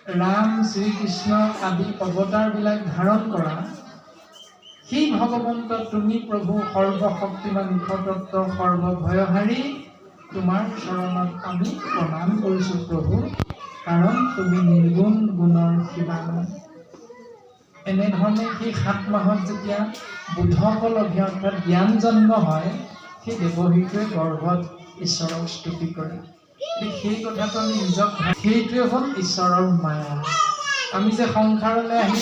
ৰাম শ্ৰীকৃষ্ণ আদি অৱতাৰবিলাক ধাৰণ কৰা সেই ভগৱন্ত তুমি প্ৰভু সৰ্বশক্তিমান ঈশ্বৰতত্ত্ব সৰ্বভয়হাৰী তোমাৰ চৰণত আমি প্ৰণাম কৰিছোঁ প্ৰভু, কাৰণ তুমি নিৰ্গুণ গুণৰ সীমা নাই। এনেধৰণে সেই 7 মাহত যেতিয়া বুধকলভ্য অৰ্থাৎ জ্ঞান জন্ম হয়, সেই দেৱহীটোৱে গৰ্ভত ঈশ্বৰক স্তুতি কৰে। সেই কথাটো আমি নিজক, সেইটোৱে হ'ল ঈশ্বৰৰ মায়া। আমি যে সংসাৰলৈ আহি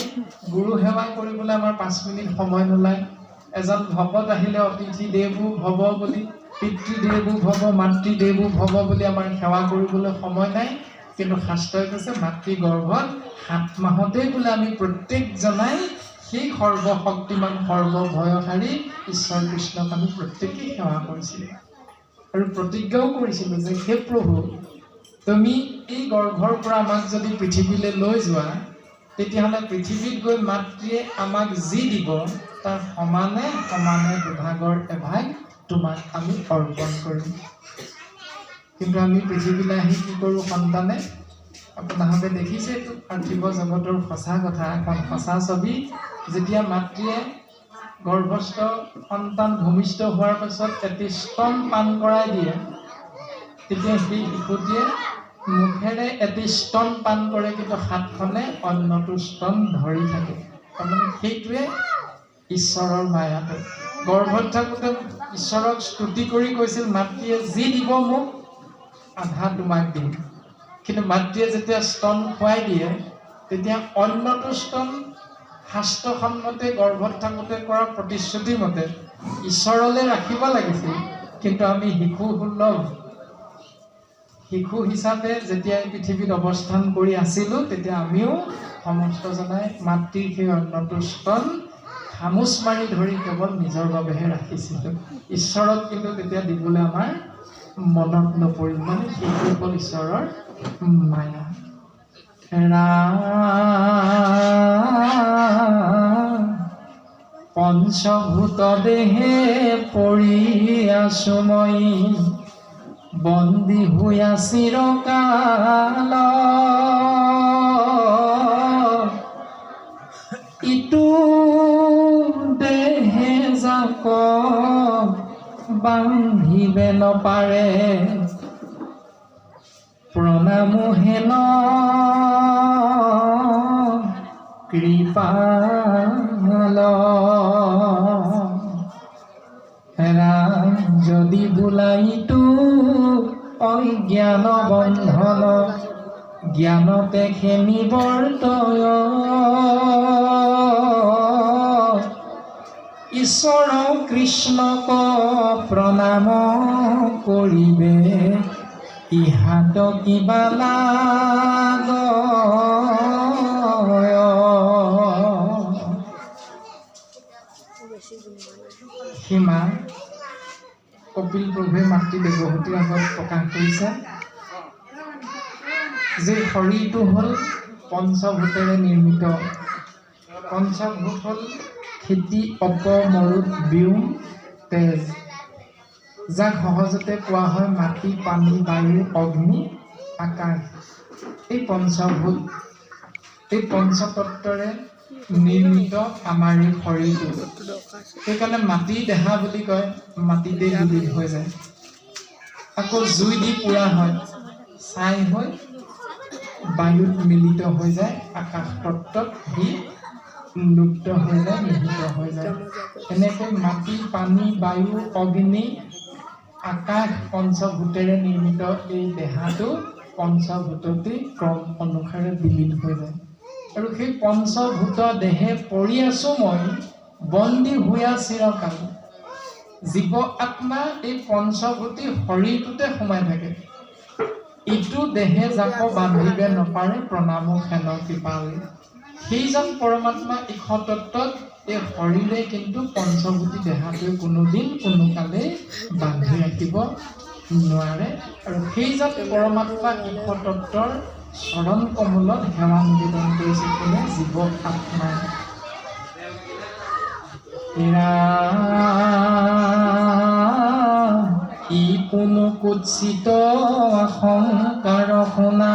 গুৰু সেৱা কৰিবলৈ আমাৰ 5 মিনিট সময় নোলায়। এজন ভকত আহিলে অতিথি দেৱো ভৱ বুলি, পিতৃদেৱো ভৱ, মাতৃদেৱো ভৱ বুলি আমাৰ সেৱা কৰিবলৈ সময় নাই। কিন্তু শাস্ত্ৰই কৈছে মাতৃ গৰ্ভত 7 মাহতেই বোলে আমি প্ৰত্যেকজনাই সেই সৰ্বশক্তিমান সৰ্বভয়হাৰী ঈশ্বৰ কৃষ্ণক আমি প্ৰত্যেকেই সেৱা কৰিছিলোঁ আৰু প্ৰতিজ্ঞাও কৰিছিলোঁ যে হে প্ৰভু, তুমি এই গৰ্ভৰ পৰা আমাক যদি পৃথিৱীলৈ লৈ যোৱা, তেতিয়াহ'লে পৃথিৱীত গৈ মাতৃয়ে আমাক যি দিব তাৰ সমানে সমানে দুভাগৰ এভাগ তোমাক আমি অৰ্পণ কৰিম। কিন্তু আমি পৃথিৱীলৈ আহি কি কৰোঁ সন্তানে? আপোনালোকে দেখিছে এইটো পাৰ্থিৱ জগতৰ সঁচা কথা, এখন সঁচা ছবি। যেতিয়া মাতৃয়ে গৰ্ভস্থ সন্তান ভূমিষ্ঠ হোৱাৰ পাছত এটি স্তন পান কৰাই দিয়ে, তেতিয়া সেই শিশুটিয়ে মুখেৰে এটি স্তন পান কৰে, কিন্তু হাতখনে অন্যটো স্তন ধৰি থাকে। তাৰমানে সেইটোৱে ঈশ্বৰৰ মায়াটো। গৰ্ভত থাকোঁতে ঈশ্বৰক স্তুতি কৰি কৈছিল, মাতৃয়ে যি দিব মোক আধা তোমাক দিম। কিন্তু মাতৃয়ে যেতিয়া স্তন খুৱাই দিয়ে, তেতিয়া অন্যটো স্তন শাস্ত্ৰসন্মতে গৰ্ভত থাকোঁতে কৰা প্ৰতিশ্ৰুতি মতে ঈশ্বৰলৈ ৰাখিব লাগিছিল। কিন্তু আমি শিশু হিচাপে যেতিয়া পৃথিৱীত অৱস্থান কৰি আছিলোঁ, তেতিয়া আমিও সমস্তজনাই মাতৃৰ সেই অন্যটো স্তন খামুচ মাৰি ধৰি কেৱল নিজৰ বাবেহে ৰাখিছিলোঁ। ঈশ্বৰক কিন্তু তেতিয়া দিবলৈ আমাৰ মনত নপৰিল। মানে সেইটো হ'ল ঈশ্বৰৰ মায়া। পঞ্চভূত দেহে পৰি আছো মই, বন্দী হোৱা চিৰকাল, ইটো দেহে যাক বান্ধিবে নপাৰে, প্ৰণামো হেন কৃপাল। ৰাম যদি বোলাইতো অজ্ঞান বন্ধন, জ্ঞানতে খেমি বৰ্তয়, ঈশ্বৰ কৃষ্ণক প্ৰণাম কৰিবে, ইহাত কিবা লাগ। সীমা কপিল প্ৰভুৱে মাতৃ দেৱহতীৰ আগত প্ৰকাশ কৰিছে যে শৰীৰটো হ'ল পঞ্চভূতেৰে নিৰ্মিত। পঞ্চভূত হ'ল খেতি, অপ, মৰুত, বিয়ুম, তেজ, যাক সহজতে কোৱা হয় মাটি, পানী, বায়ু, অগ্নি, আকাশ। এই পঞ্চভূত, এই পঞ্চতত্বৰে নিৰ্মিত আমাৰ এই শৰীৰটো। সেইকাৰণে মাটি দেহা বুলি কয়, মাটিতে বিলীন হৈ যায়। আকৌ জুই দি পোৰা হয়, ছাই হৈ বায়ুত মিলিত হৈ যায়, আকাশ তত্ত্বত সি লুপ্ত হৈ যায়, নিহিত হৈ যায়। এনেকৈ মাটি, পানী, বায়ু, অগ্নি, আকাশ পঞ্চভূতেৰে নিৰ্মিত এই দেহাটো পঞ্চভূততে ক্ৰম অনুসাৰে বিলীন হৈ যায়। আৰু সেই পঞ্চভূত দেহে পৰি আছো মই, বন্দী হোৱা চিৰকাল। জীৱ আত্মা এই পঞ্চভূতি শৰীৰটোতে সোমাই থাকে। ইটো দেহে যাক বান্ধিবে নপাৰে, প্ৰণামো হেন কৃপাল। সেইজন পৰমাত্মা ঈশ্বৰতত্ত্বত এই শৰীৰে কিন্তু পঞ্চভূতি দেহাটোৱে কোনোদিন কোনো কালে বান্ধি ৰাখিব নোৱাৰে। আৰু সেইজন পৰমাত্মা ঈশ্বৰতত্ত্বৰ চৰণ কমলত সেৱা নিবেদন কৰিছে কোনে? জীৱ আত্মাই। ই কোনো কুৎসিত সংকাৰ শুনা,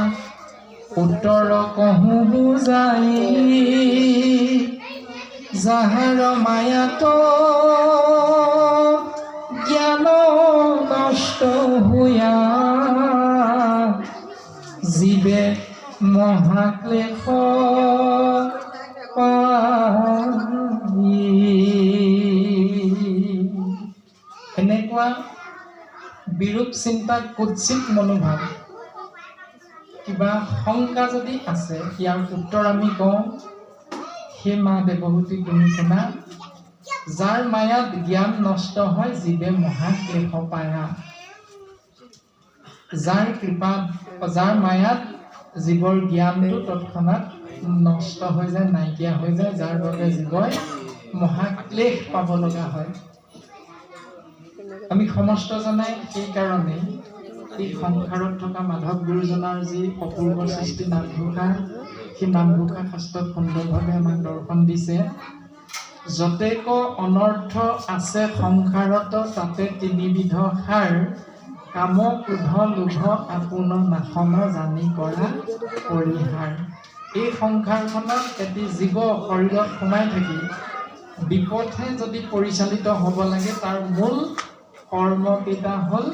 উত্তৰ কহু বুজাই যাহাৰ মায়াত জ্ঞান নষ্ট হোৱা জীৱে মহাক্লেশ এনেকুৱা বিৰূপ চিন্তা কুৎসিত মনোভাৱ কিবা শংকা যদি আছে ইয়াৰ উত্তৰ আমি কওঁ হে মা দেৱহূতি তুমি শুনা যাৰ মায়াত জ্ঞান নষ্ট হয় জীৱে মহাক্লেশ পায়া যাৰ কৃপাত যাৰ মায়াত জীৱৰ জ্ঞানটো তৎক্ষণাত নষ্ট হৈ যায় নাইকিয়া হৈ যায় যাৰ বাবে জীৱই মহাক্লেশ পাব লগা হয় আমি সমস্ত জনাই সেইকাৰণে এই সংসাৰত থকা মাধৱ গুৰুজনাৰ যি অপূৰ্ব সৃষ্টি নামঘোষা সেই নামঘোষা শাস্ত্ৰত সুন্দৰভাৱে আমাক দৰ্শন দিছে যতেক অনৰ্থ আছে সংসাৰত তাতে তিনিবিধ সাৰ কাম ক্ৰোধ লোভ আপোন নাশন জানি কৰা পৰিহাৰ এই সংসাৰখনত এটি জীৱ শৰীৰত সোমাই থাকি বিপথে যদি পৰিচালিত হ'ব লাগে তাৰ মূল কৰ্মকেইটা হ'ল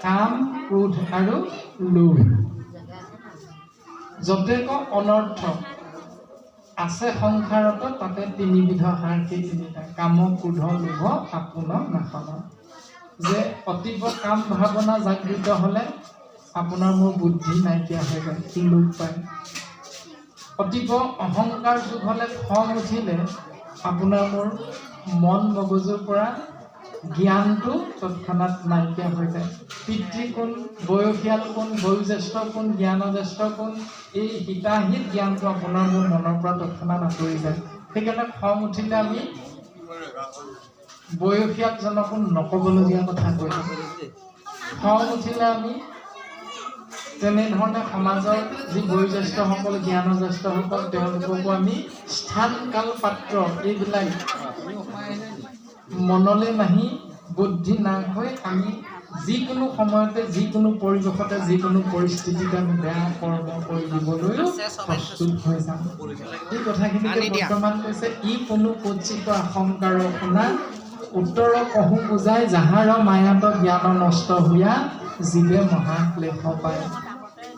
কাম ক্ৰোধ আৰু লোভ যতেক অনৰ্থ আছে সংসাৰত তাতে তিনিবিধ সাৰ সেই তিনিটা কাম ক্ৰোধ লোভ আপোন নাশন যে অতীব কাম ভাৱনা জাগৃত হ'লে আপোনাৰ মোৰ বুদ্ধি নাইকিয়া হৈ যায় সি লোভ পায় অতীব অহংকাৰ যুগ হ'লে খং উঠিলে আপোনাৰ মোৰ মন মগজুৰ পৰা জ্ঞানটো তৎক্ষণাত নাইকিয়া হৈ যায় পিতৃ কোন বয়সীয়াল কোন বয়োজ্যেষ্ঠ কোন জ্ঞানজ্যেষ্ঠ কোন এই হিতাহিত জ্ঞানটো আপোনাৰ মোৰ মনৰ পৰা তৎক্ষণাত আঁতৰি যায় সেইকাৰণে খং উঠিলে আমি বয়সীয়ালজনকো নক'বলগীয়া কথা কৈ থাকোঁ খং উঠিলে আমি তেনেধৰণে সমাজৰ যি বয়োজ্যেষ্ঠসকল জ্ঞানজ্যেষ্ঠসকল তেওঁলোককো আমি স্থান কাল পাত্ৰ এইবিলাক মনলৈ নাহি বুদ্ধি নাকৈ আমি যিকোনো সময়তে যিকোনো পৰিৱেশতে যিকোনো পৰিস্থিতিতে আমি বেয়া কৰ্ম কৰি দিবলৈও প্ৰস্তুত হৈ যাম এই কথাখিনিকে বৰ্তমান কৈছে ই কোনো কুৎসিত আশংকাৰ শুনা উত্তৰ কহু বুজাই যাহাৰ মায়াত জ্ঞান নষ্ট হোৱা জীৱে মহাক্লেশ পায়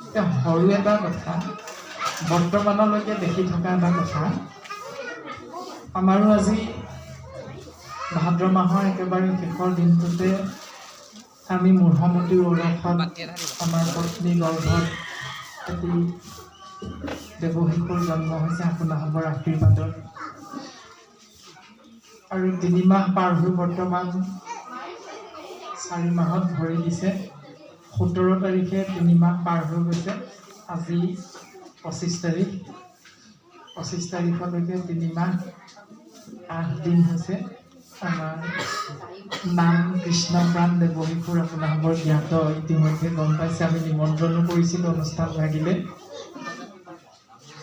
এতিয়া সৰু এটা কথা বৰ্তমানলৈকে দেখি থকা এটা কথা আমাৰো আজি ভাদ্ৰ মাহৰ একেবাৰে শেষৰ দিনটোতে আমি মূঢ়মতীৰ ঔৰসত আমাৰ পত্নী গৰ্ভত এটি দেৱশিশুৰ জন্ম হৈছে আপোনালোকৰ আশীৰ্বাদত আৰু 3 মাহ পাৰ হৈ বৰ্তমান 4 মাহত ভৰি দিছে 17 তাৰিখে 3 মাহ পাৰ হৈ গৈছে আজি 25 তাৰিখ 25 তাৰিখলৈকে 3 মাহ 8 দিন হৈছে আমাৰ নাম কৃষ্ণপ্ৰাণ দেৱশিশুৰ আপোনালোকৰ জ্ঞাত ইতিমধ্যে গম পাইছে আমি নিমন্ত্ৰণো কৰিছিলোঁ অনুষ্ঠান লাগিলে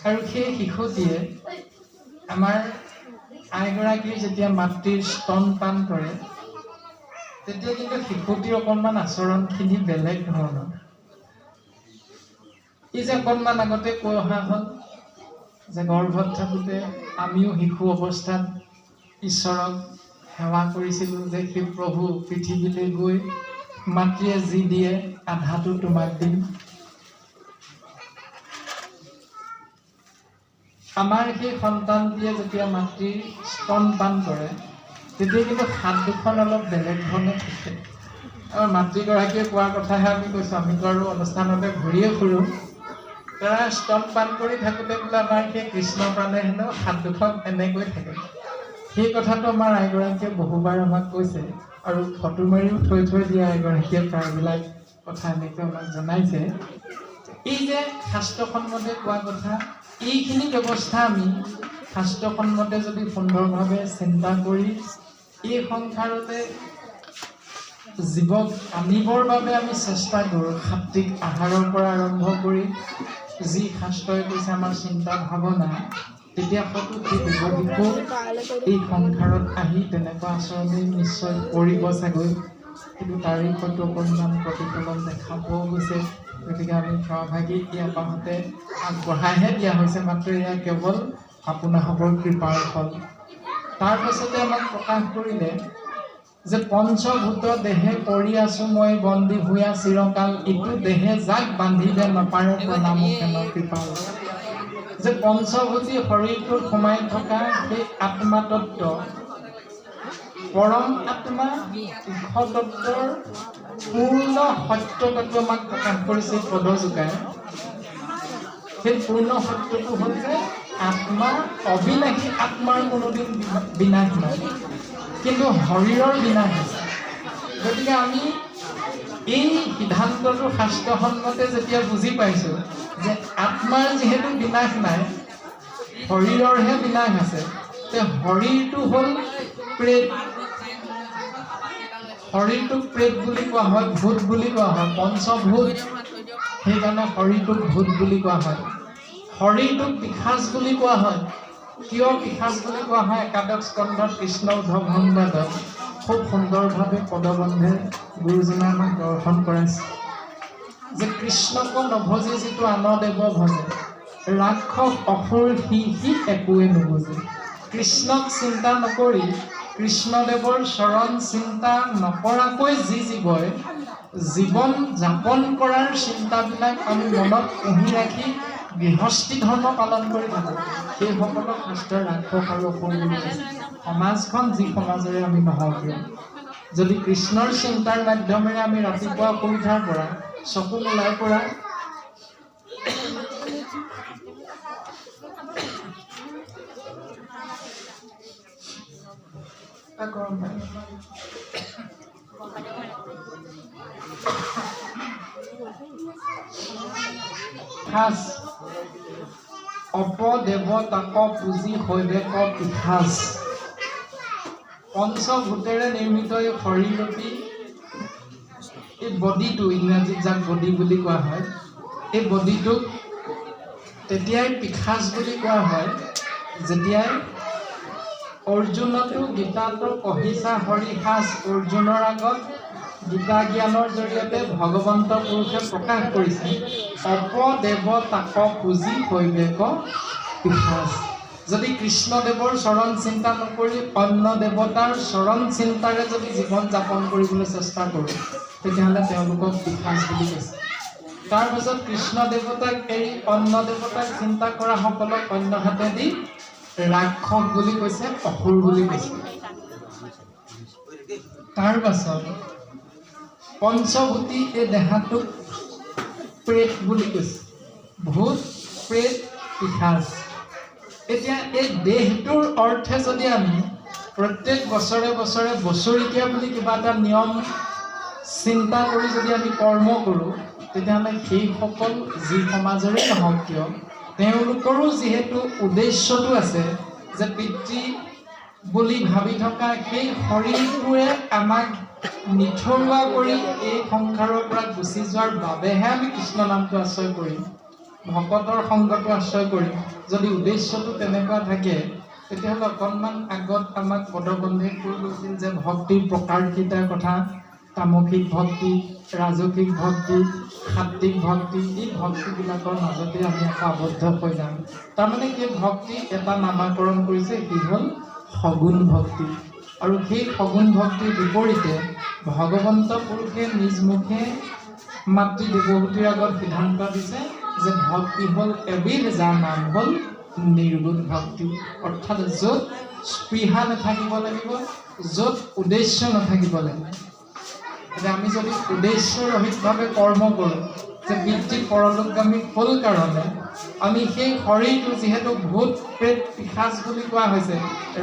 আৰু সেই শিশুটিয়ে আমাৰ আইগৰাকীৰ যেতিয়া মাতৃৰ স্তনপান কৰে তেতিয়া কিন্তু শিশুটিৰ অকণমান আচৰণখিনি বেলেগ ধৰণৰ এই যে অকণমান আগতে কৈ অহা হ'ল যে গৰ্ভত থাকোঁতে আমিও শিশু অৱস্থাত ঈশ্বৰক সেৱা কৰিছিলোঁ যে সেই প্ৰভু পৃথিৱীলৈ গৈ মাতৃয়ে যি দিয়ে আধাটো তোমাক দিম আমাৰ সেই সন্তানটিয়ে যেতিয়া মাতৃৰ স্তনপান কৰে তেতিয়া কিন্তু হাত দুখন অলপ বেলেগ ধৰণে থাকে আৰু মাতৃগৰাকীয়ে কোৱা কথাহে আমি কৈছোঁ আমিতো আৰু অনুষ্ঠানতে ঘূৰিয়ে ফুৰোঁ তাৰ স্তনপান কৰি থাকোঁতে বোলে আমাৰ সেই কৃষ্ণপ্ৰাণে হেনো হাত দুখন এনেকৈ থাকে সেই কথাটো আমাৰ আইগৰাকীয়ে বহুবাৰ আমাক কৈছে আৰু ফটো মাৰিও থৈ দিয়া আইগৰাকীয়ে প্ৰায়বিলাক কথা এনেকৈ আমাক জনাইছে এই যে শাস্ত্ৰসন্মতে কোৱা কথা এইখিনি ব্যৱস্থা আমি শাস্ত্ৰসন্মতে যদি সুন্দৰভাৱে চিন্তা কৰি এই সংসাৰতে জীৱক আনিবৰ বাবে আমি চেষ্টা কৰোঁ সাত্বিক আহাৰৰ পৰা আৰম্ভ কৰি যি শাস্ত্ৰই কৈছে আমাৰ চিন্তা ভাৱনা তেতিয়া হয়তো সেই দেৱশিশু এই সংসাৰত আহি তেনেকুৱা আচৰণে নিশ্চয় কৰিব চাগৈ কিন্তু তাৰে হয়তো অকণমান প্ৰতিফলন দেখা পোৱা গৈছে গতিকে আমি সহভাগী ইয়াৰ পাছতে আগবঢ়াইহে দিয়া হৈছে, মাত্ৰ এয়া কেৱল আপোনাসকলৰ কৃপাৰ ফল। তাৰপাছতে আমাক প্ৰকাশ কৰিলে যে পঞ্চভূত দেহে পৰি আছো মই বন্দী ভূঞা চিৰকাল, ইটো দেহে যাক বান্ধিলে নপাৰে প্ৰণামো হেন কৃপাল। যে পঞ্চভূতি শৰীৰটোত সোমাই থকা সেই আত্মাতত্ব, পৰম আত্মা ইশতত্বৰ পূৰ্ণ সত্যতত্ব আমাক প্ৰকাশ কৰিছে পদযোগাই। সেই পূৰ্ণ সত্যটো হ'ল যে আত্মা অবিনাশী, আত্মাৰ কোনোদিন বিনাশ নাই, কিন্তু শৰীৰৰ বিনাশ আছে। গতিকে আমি এই সিদ্ধান্তটো শাস্ত্ৰসন্মতে যেতিয়া বুজি পাইছোঁ যে আত্মাৰ যিহেতু বিনাশ নাই, শৰীৰৰহে বিনাশ আছে, তে শৰীৰটো হ'ল প্ৰেত। শৰীৰটোক প্ৰেত বুলি কোৱা হয়, ভূত বুলি কোৱা হয়, পঞ্চভূত, সেইকাৰণে শৰীৰটোক ভূত বুলি কোৱা হয়। শৰীৰটোক পিশাচ বুলি কোৱা হয়। কিয় পিশাচ বুলি কোৱা হয়? একাদশ স্কন্ধত কৃষ্ণ উদ্ধৱ সংবাদত খুব সুন্দৰভাৱে পদবন্ধে গুৰুজনে আমাক দৰ্শন কৰাইছে যে কৃষ্ণক নভজে যিটো আন দেৱ ভজে, ৰাক্ষস অসুৰ সি একোৱে নুবুজে। কৃষ্ণক চিন্তা নকৰি, কৃষ্ণদেৱৰ চৰণ চিন্তা নকৰাকৈ যি জীৱই জীৱন যাপন কৰাৰ চিন্তাবিলাক আমি মনত পুহি ৰাখি গৃহস্থী ধৰ্ম পালন কৰি থাকোঁ, সেইসকলক শাস্ত্ৰৰ ৰাক্ষস আৰু অসুৰ বুলি কৈছে। সমাজখন যি সমাজেৰে আমি নহওঁ কিয়, যদি কৃষ্ণৰ চিন্তাৰ মাধ্যমেৰে আমি ৰাতিপুৱা শুই উঠাৰ পৰা চকু মেলাৰ পৰা অপদেৱতাক পুজি শৈৱেক পিশাচ। পঞ্চভূতেৰে নিৰ্মিত এই শৰীৰৰূপী এই বডিটো, ইংৰাজীত যাক বডি বুলি কোৱা হয়, এই বডিটোক তেতিয়াই পিশাচ বুলি কোৱা হয় যেতিয়াই অৰ্জুনতো গীতাটো কহিছা হৰিসাজ, অৰ্জুনৰ আগত গীতা জ্ঞানৰ জৰিয়তে ভগৱন্ত পুৰুষে প্ৰকাশ কৰিছে অপদেৱতাক পুজি শৈৱেক পিশাচ। যদি কৃষ্ণদেৱৰ চৰণ চিন্তা নকৰি অন্য দেৱতাৰ চৰণ চিন্তাৰে যদি জীৱন যাপন কৰিবলৈ চেষ্টা কৰোঁ, তেতিয়াহ'লে তেওঁলোকক পিশাচ বুলি কৈছে। তাৰপিছত কৃষ্ণ দেৱতাক এৰি অন্য দেৱতাক চিন্তা কৰা সকলক অন্য হাতেদি ৰাক্ষস বুলি কৈছে, অসুৰ বুলি কৈছে। তাৰ পাছত পঞ্চভূতি এই দেহাটোক প্ৰেত বুলি কৈছে, ভূত প্ৰেত পিশাচ। এতিয়া এই দেহটোৰ অৰ্থে যদি আমি প্ৰত্যেক বছৰে বছৰে বছৰেকীয়া বুলি কিবা এটা নিয়ম চিন্তা কৰি যদি আমি কৰ্ম কৰোঁ, তেতিয়াহ'লে সেইসকল যি সমাজৰে নহওক কিয়, তেওঁলোকৰো যিহেতু উদ্দেশ্যটো আছে যে পিতৃ বুলি ভাবি থকা সেই শৰীৰটোৱে আমাক নিথৰুৱা কৰি এই সংসাৰৰ পৰা গুচি যোৱাৰ বাবেহে আমি কৃষ্ণ নামটো আশ্ৰয় কৰিম, ভকতৰ সংগটো আশ্ৰয় কৰিম। যদি উদ্দেশ্যটো তেনেকুৱা থাকে, তেতিয়াহ'লে অকণমান আগত আমাক পদবন্ধে কৈ গৈছিল যে ভক্তিৰ প্ৰকাৰকেইটাৰ কথা, তামসিক ভক্তি, ৰাজসিক ভক্তি, সাত্বিক ভক্তি, এই ভক্তিবিলাকৰ মাজতে আমি আকৌ আবদ্ধ হৈ যাম। তাৰমানে সেই ভক্তি এটা নামাকৰণ কৰিছে, সি হ'ল সগুণ ভক্তি। আৰু সেই সগুণ ভক্তিৰ বিপৰীতে ভগৱন্ত পুৰুষে নিজ মুখে মাতৃ দেৱহূতিৰ আগত সিদ্ধান্ত দিছে যে ভক্তি হ'ল এবিধ, যাৰ নাম হ'ল নিৰ্গুণ ভক্তি। অৰ্থাৎ য'ত স্পৃহা নাথাকিব লাগিব, য'ত উদ্দেশ্য নাথাকিব লাগিব। এতিয়া আমি যদি উদ্দেশ্যৰহিতভাৱে কৰ্ম কৰোঁ যে পিতৃ পৰলোকগামী হ'ল কাৰণে আমি সেই শৰীৰটো যিহেতু ভূত প্ৰেত পিশাচ বুলি কোৱা হৈছে,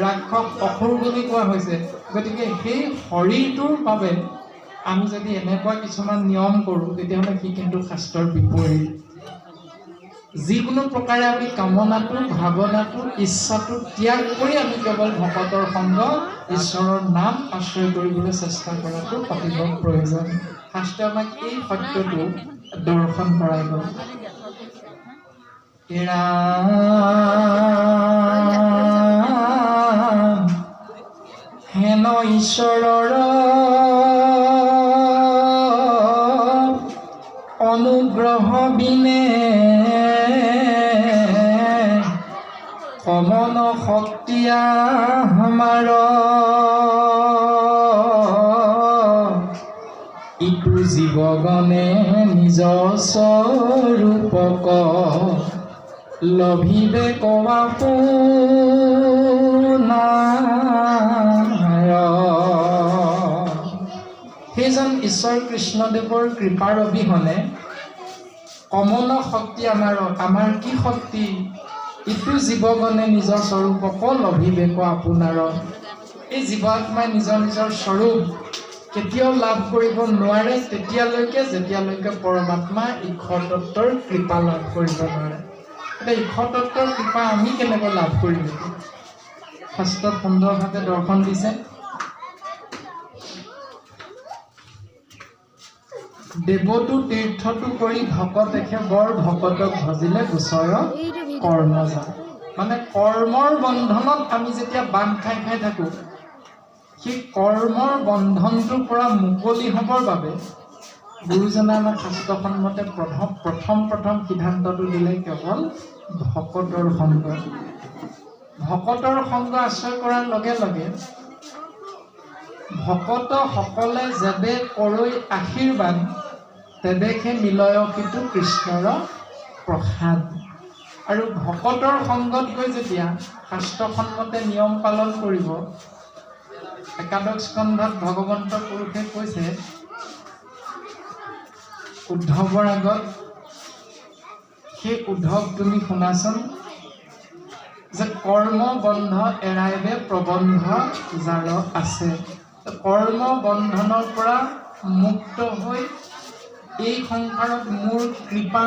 ৰাক্ষস অসুৰ বুলি কোৱা হৈছে, গতিকে সেই শৰীৰটোৰ বাবে আমি যদি এনেকুৱা কিছুমান নিয়ম কৰোঁ, তেতিয়াহ'লে সি কিন্তু শাস্ত্ৰৰ বিপৰীত। যিকোনো প্ৰকাৰে আমি কামনাটো, ভাৱনাটো, ইচ্ছাটো ত্যাগ কৰি আমি কেৱল ভকতৰ সংগ, ঈশ্বৰৰ নাম আশ্ৰয় কৰিবলৈ চেষ্টা কৰাটো অতিকৈ প্ৰয়োজন। শাস্ত্ৰই আমাক এই সত্যটো দৰ্শন কৰাই গ'ল। হেন ঈশ্বৰৰ অনুগ্ৰহ অমন শক্তিয়া আমাৰ ইটো জীৱগণে নিজ স্বৰূপক লভিবে কোৱা সেইজন ঈশ্বৰ কৃষ্ণদেৱৰ কৃপাৰ অবিহনে অমন শক্তি আমাৰ কি শক্তি ইটো জীৱগণে নিজৰ স্বৰূপক লভিবে কোৱা আপোনাৰ এই জীৱাত্মাই নিজৰ নিজৰ স্বৰূপ কেতিয়াও লাভ কৰিব নোৱাৰে যেতিয়ালৈকে পৰমাত্মা ঈশ্বৰ তত্ত্বৰ কৃপা লাভ কৰিব নোৱাৰে। এতিয়া ঈশ্বৰ তত্ত্বৰ কৃপা আমি কেনেকৈ লাভ কৰিম? শাস্ত্ৰত সুন্দৰভাৱে দৰ্শন দিছে। দেৱতো তীৰ্থটো কৰি ভকতেখে বৰ ভকতক ভজিলে গোচৰ কৰ্ম যায়। মানে কৰ্মৰ বন্ধনত আমি যেতিয়া বান্ধ খাই থাকোঁ, সেই কৰ্মৰ বন্ধনটোৰ পৰা মুকলি হ'বৰ বাবে গুৰুজনে আমাক শাস্ত্ৰসন্মতে প্ৰথম সিদ্ধান্তটো দিলে কেৱল ভকতৰ সংগ। ভকতৰ সংগ আশ্ৰয় কৰাৰ লগে লগে ভকতসকলে যেবে কৰৈ আশীৰ্বাদ তেবে সেই মিলয়সিটো কৃষ্ণৰ প্ৰসাদ। আৰু ভকতৰ সংগত গৈ যেতিয়া শাস্ত্ৰসন্মতে নিয়ম পালন কৰিব, একাদশ স্কন্ধত ভগৱন্ত পুৰুষে কৈছে উদ্ধৱৰ আগত, সেই উদ্ধৱ তুমি শুনাচোন যে কৰ্ম বন্ধ এৰাইবে প্ৰবন্ধ যাৰ আছে। কৰ্ম বন্ধনৰ পৰা মুক্ত হৈ এই সংসাৰত মোৰ কৃপা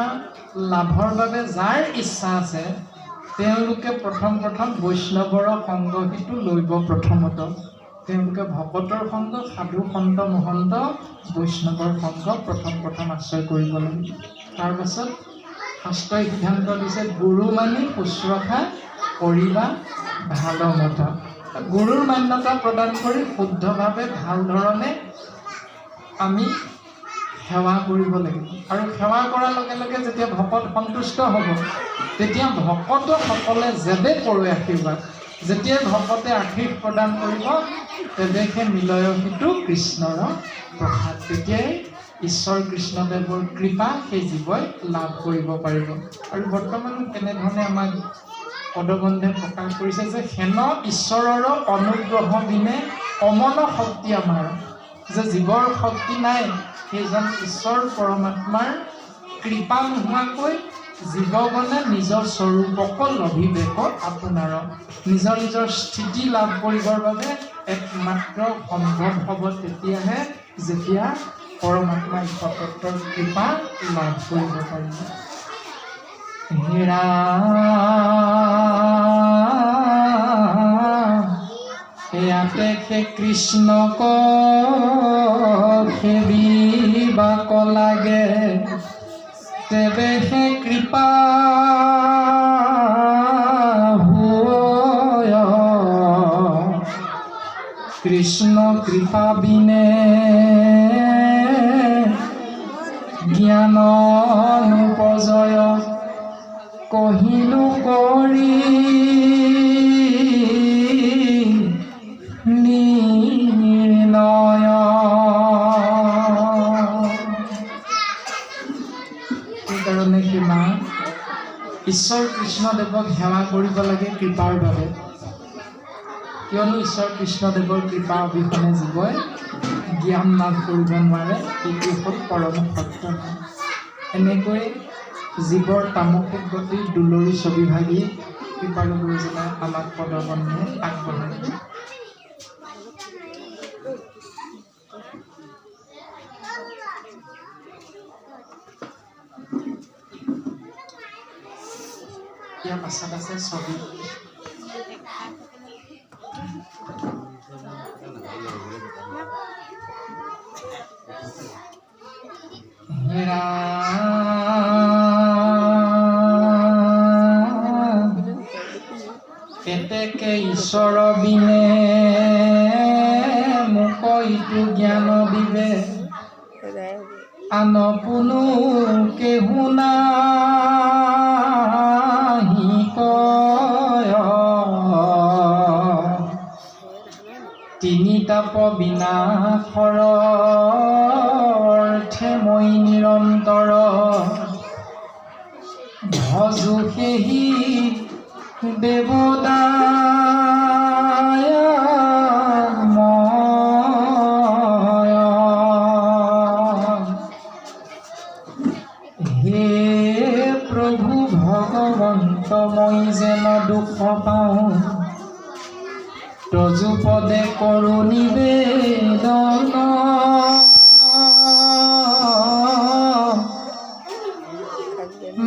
লাভৰ বাবে যাৰ ইচ্ছা আছে তেওঁলোকে প্ৰথম বৈষ্ণৱৰ সংগহিটো লৈব। প্ৰথমত তেওঁলোকে ভকতৰ সংগ, সাধু সন্ত মহন্ত বৈষ্ণৱৰ সংগ প্ৰথম আশ্ৰয় কৰিব লাগিব। তাৰ পাছত শাস্ত্ৰই সিদ্ধান্ত দিছে গুৰু মানি শুশ্ৰূষা কৰিবা ভাল মত। গুৰুৰ মান্যতা প্ৰদান কৰি শুদ্ধভাৱে ভাল ধৰণে আমি সেৱা কৰিব লাগিব। আৰু সেৱা কৰাৰ লগে লগে যেতিয়া ভকত সন্তুষ্ট হ'ব, তেতিয়া ভকতসকলে যেবে কৰৈ আশীৰ্বাদ, যেতিয়াই ভকতে আশীষ প্ৰদান কৰিব তেবে সেই মিলয়সিটো কৃষ্ণৰ প্ৰসাদ। তেতিয়াই ঈশ্বৰ কৃষ্ণদেৱৰ কৃপা সেই জীৱই লাভ কৰিব পাৰিব। আৰু বৰ্তমান কেনেধৰণে আমাক পদবন্ধে প্ৰকাশ কৰিছে যে হেন ঈশ্বৰৰ অনুগ্ৰহ বিনে অমন শক্তি আমাৰ, যে জীৱৰ শক্তি নাই, সেইজন ঈশ্বৰ পৰমাত্মাৰ কৃপা নোহোৱাকৈ জীৱগণে নিজৰ স্বৰূপক লভিবেক আপোনাৰ। নিজৰ স্থিতি লাভ কৰিবৰ বাবে একমাত্ৰ সম্ভৱ হ'ব তেতিয়াহে যেতিয়া পৰমাত্মা ঈশ্বৰ তত্ত্বৰ কৃপা লাভ কৰিব পাৰিব। হেৰা ইয়াতে সেই কৃষ্ণক সেবিবাক লাগে তেবে হে কৃপা হয়। কৃষ্ণ কৃপা বিনে জ্ঞান নোপজয় কহিলো কৰি নিৰ্ণয়। সেইকাৰণে কিমা ঈশ্বৰ কৃষ্ণদেৱক সেৱা কৰিব লাগে কৃপাৰ বাবে, কিয়নো ঈশ্বৰ কৃষ্ণদেৱৰ কৃপা অবিহনে জীৱই জ্ঞান লাভ কৰিব নোৱাৰে। এইটো হ'ল পৰম সত্য। এনেকৈ জীৱৰ তামসিক গতিৰ দুলৰি ছবিভাগি কৃপালু গুৰুজনাই আমাক পদবন্ধে আগবঢ়ায়। ইয়াৰ পাছত আছে ছবি। হেৰা এতেকে ঈশ্বৰ বিনে মোক ইটো জ্ঞান দিবে আন কোনো কেহু নাহি কয়। তাপ বিনাশৰ অৰ্থে মই নিৰন্তৰ ভজো সেহি দেৱদায় হে প্ৰভু ভগৱন্ত মই যেন দুখ পাওঁ তজুপদে কৰো নিবেদন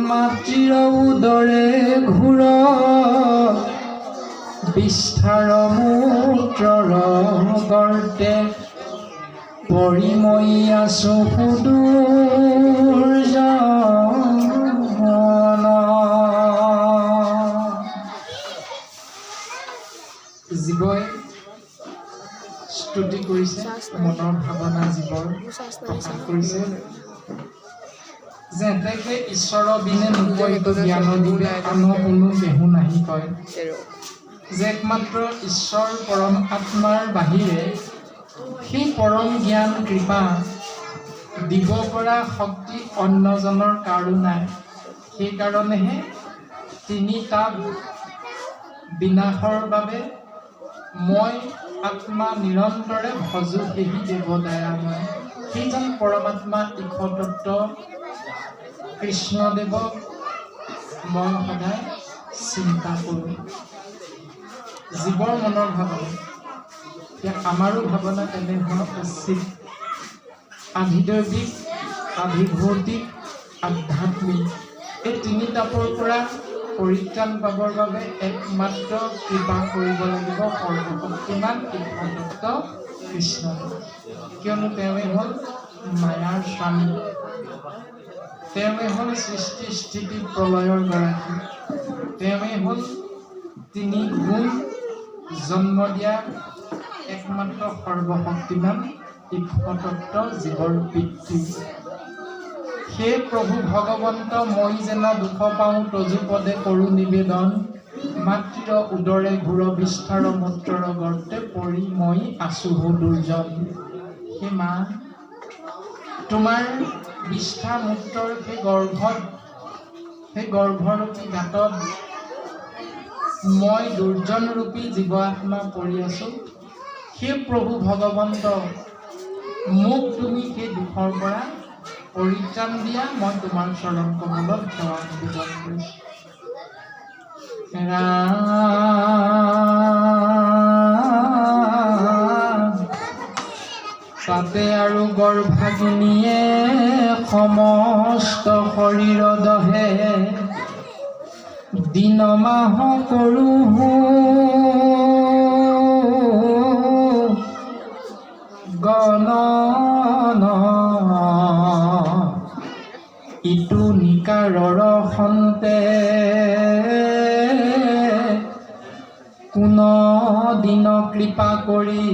মাতৃৰ উদৰে ঘূৰ বিস্তাৰ মূত্ৰৰ গৰ্তে পৰি মই আছো সুদূৰ জীৱই স্তুতি কৰিছে মনৰ ভাৱনা জীৱৰ প্ৰকাশ কৰিছে যে এতেকে ঈশ্বৰৰ বিনে নকৈতো জ্ঞান দিলে আনো কোনো কেহু নাহি কয় যে একমাত্ৰ ঈশ্বৰ পৰম আত্মাৰ বাহিৰে সেই পৰম জ্ঞান কৃপা দিব পৰা শক্তি অন্যজনৰ কাৰো নাই সেইকাৰণেহে তিনিটা বিনাশৰ বাবে মই আত্মা নিৰন্তৰে ভজো সেহি দেৱদায়া মই সেইজন পৰমাত্মা ইশতত্ব কৃষ্ণদেৱক মই সদায় চিন্তা কৰোঁ জীৱৰ মনৰ ভাৱনা এতিয়া আমাৰো ভাৱনা তেনে হোৱা উচিত আধিদৈৱিক আধিভৌতিক আধ্যাত্মিক এই তিনি তাপৰ পৰা পৰিত্ৰাণ পাবৰ বাবে একমাত্ৰ কৃপা কৰিব লাগিব সৰ্বশক্তিমান ইশতত্ব কৃষ্ণদেৱ কিয়নো তেওঁৱেই হ'ল মায়াৰ স্বামী তেওঁৱেই হ'ল সৃষ্টি স্থিতি প্ৰলয়ৰ গৰাকী তেওঁৱেই হ'ল তিনি গুণ জন্ম দিয়া একমাত্ৰ সৰ্বশক্তিমান ইশতত্ব জীৱৰ পিতৃ সেই প্ৰভু ভগৱন্ত মই যেন দুখ পাওঁ তজুপদে কৰোঁ নিবেদন মাতৃৰ উদৰে ঘূৰ বিস্তাৰ মূত্ৰৰ গৰ্তে পৰি মই আছো দুৰ্জন সেই মা তোমাৰ বিষ্ঠা মূত্ৰৰ সেই গৰ্ভৰূপী গাঁতত মই দুৰ্জনৰূপী জীৱ আত্মা পৰি আছো সেই প্ৰভু ভগৱন্ত মোক তুমি সেই দুখৰ পৰা পৰিত্ৰাণ দিয়া মই তোমাৰ চৰণ কমলত সেৱা নিবেদন কৰিছোঁ তাতে আৰু গৰ্ভাগিনীয়ে সমস্ত শৰীৰ দহে দিন মাহ কৰোঁ গণন ইটো নিকাৰৰ সন্তে কোন দিন কৃপা কৰি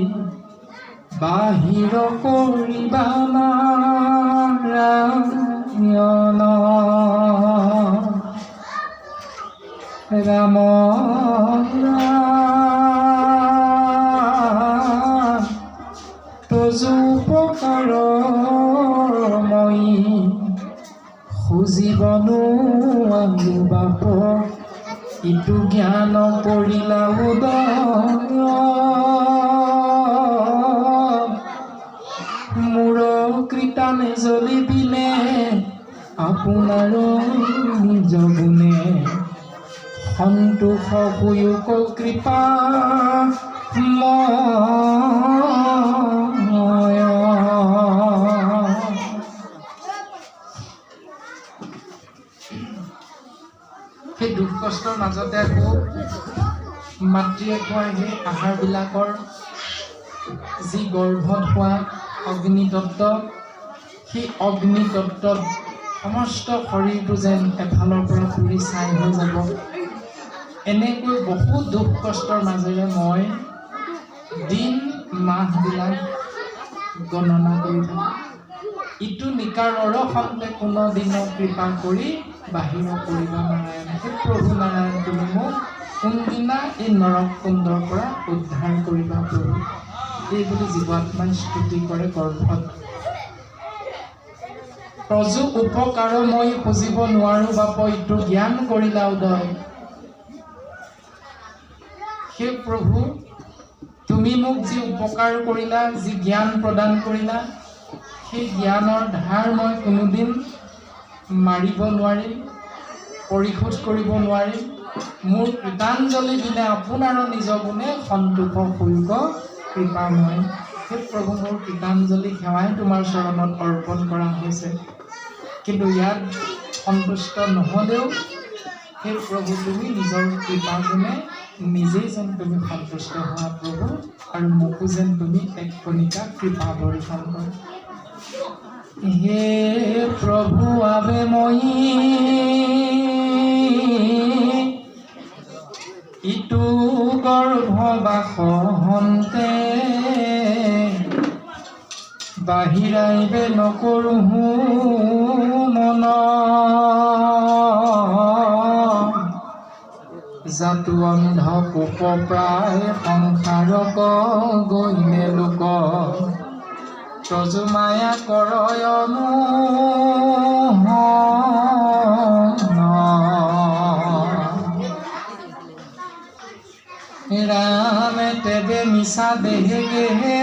বাহিৰ কৰিবা নাৰায়ণ ৰাম তজু প্ৰকাৰ মই খুজিবনো আলু বাপ ইটো জ্ঞান কৰিলা উদয় মোৰ কৃতানে জ্বলিবিনে আপোনাৰ নিজ গুণে সন্তোষ সুয়োগ কৃপা সেই দুখ কষ্টৰ মাজতে আকৌ মাতৃয়ে খোৱা সেই আহাৰবিলাকৰ যি গৰ্ভত হোৱা অগ্নিতত্ত্ব সেই অগ্নিতত্ত্বত সমস্ত শৰীৰটো যেন এফালৰ পৰা পুৰি ছাই হৈ যাব এনেকৈ বহু দুখ কষ্টৰ মাজেৰে মই দিন মাহবিলাক গণনা কৰি থাকোঁ ইটো নিকাৰৰ সন্তে কোনো দিন কৃপা কৰি বাহিৰ কৰিব নাৰায়ণ সেই প্ৰভু নাৰায়ণ তুমি মোক কোনদিনা এই নৰক কুণ্ডৰ পৰা উদ্ধাৰ কৰিবা প্ৰভু এইবুলি জীৱাত্মাই স্তুতি কৰে গৰ্ভত। তজু উপকাৰ মই খুজিব নোৱাৰো বাপ, ইটো জ্ঞান কৰিলা উদয়। সেই প্ৰভু, তুমি মোক যি উপকাৰ কৰিলা, যি জ্ঞান প্ৰদান কৰিলা, সেই জ্ঞানৰ ধাৰ মই কোনোদিন মাৰিব নোৱাৰিম, পৰিশোধ কৰিব নোৱাৰিম। মোৰ কৃতাঞ্জলি দিলে আপোনাৰ নিজ গুণে সন্তোষ শুল্ক কৃপাময়। সেই প্ৰভু, মোৰ কৃতাঞ্জলি সেৱাই তোমাৰ চৰণত অৰ্পণ কৰা হৈছে। কিন্তু ইয়াত সন্তুষ্ট নহ'লেও সেই প্ৰভু, তুমি নিজৰ কৃপা গুণে নিজেই যেন তুমি সন্তুষ্ট হোৱা প্ৰভু, আৰু মোকো যেন তুমি এক কণিকা কৃপা বৰ্ষণ কৰা। হে প্ৰভু আবে মই ইটো গৰ্ভবাস হন্তে, বাহিৰাইবে নকৰো মন, জাতু অন্ধ কোপ প্ৰায় সংসাৰক গৈনে লোক, তজু মায়া কৰয় ৰামে তেবে মিছা দেহে গেহে,